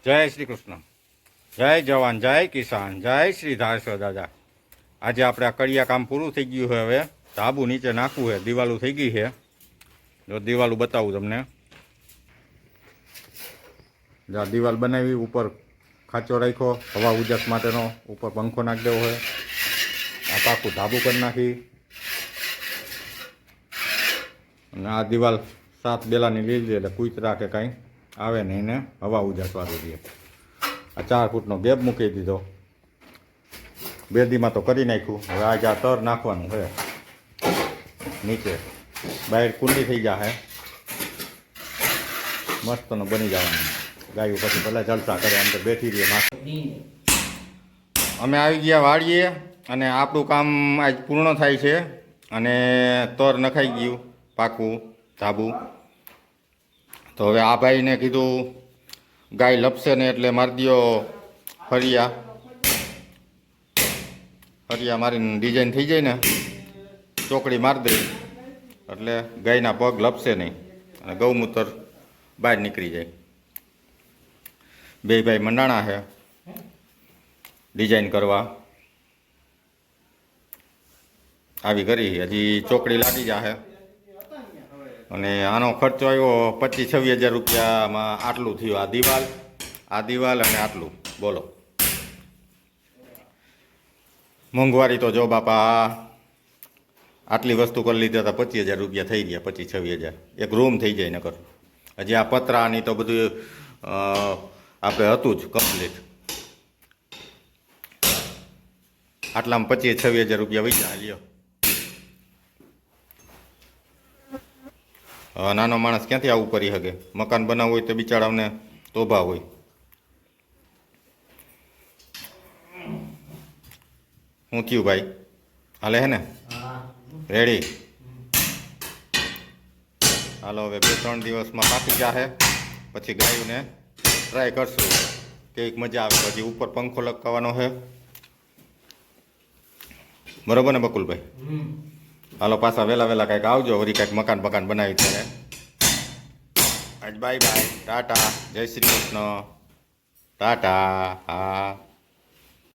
જય શ્રી કૃષ્ણ, જય જવાન, જય કિસાન, જય શ્રી ધારસો દાદા. આજે આપણે આ કડિયા કામ પૂરું થઈ ગયું છે. હવે ધાબુ નીચે નાખવું છે. દિવાલું થઈ ગઈ છે. જો દિવાલું બતાવું તમને. જા દિવાલ બનાવી, ઉપર ખાંચો રાખ્યો હવા ઉજાસ માટેનો, ઉપર પંખો નાખી દેવો હોય. આ પાકું ધાબુ કરી નાખી. અને આ દિવાલ 7 બેલાની લીધી એટલે કૂતરા કે કાંઈ આવે નહીં ને હવા ઉજાસ વાળું દે. આ 4 ફૂટનો ગેપ મૂકી દીધો. બેદીમાં તો કરી નાખ્યું. હવે આજે આ તર નાખવાનું છે નીચે. બહાર કુંડી થઈ જશે, મસ્તનો બની જવાનું. ગાયું પછી ભલે જલસા કરે, આમ તો બેઠી રહીએ માથે. અમે આવી ગયા વાળીએ અને આપણું કામ આજ પૂર્ણ થાય છે. અને તર નખાઈ ગયું પાકું ધાબુ. તો હવે આ ભાઈને કીધું ગાય લપસે ને એટલે મારી દો ફરિયા. ફરિયા મારીને ડિઝાઇન થઈ જાય ને ચોકડી મારી દઈ એટલે ગાયના પગ લપસે નહીં અને ગૌમૂત્ર બહાર નીકળી જાય. બે ભાઈ મંડાણા છે ડિઝાઇન કરવા. આવી કરી હજી ચોકડી લાગી જાહે. અને આનો ખર્ચો આવ્યો 25-26 હજાર રૂપિયામાં. આટલું થયું આ દિવાલ અને આટલું. બોલો મોંઘવારી તો જો બાપા. આટલી વસ્તુ કરી લીધા હતા 25,000 રૂપિયા થઈ ગયા. 25-26 હજાર એક રૂમ થઈ જાય નકર. હજી આ પતરાની તો બધું આપણે હતું જ કમ્પ્લીટ. આટલામાં 25-26 હજાર રૂપિયા વૈચા લ્યો. નાનો માણસ ક્યાંથી આવું કરી શકે? મકાન બનાવવું હોય તો બિચારાઓને તોભા હોય. શું થયું ભાઈ? હાલે હે ને? રેડી? હાલો હવે 2-3 દિવસમાં પાકી જાહે. પછી ગાયોને ટ્રાય કરશું કંઈક મજા આવે. પછી ઉપર પંખો લટકાવવાનો છે. બરોબર ને બકુલભાઈ? હાલો પાછા વહેલા કંઈક આવજો. વળી કંઈક મકાન બનાવી ત્યારે. આજ બાય બાય, ટાટા, જય શ્રી કૃષ્ણ, ટાટા. હા.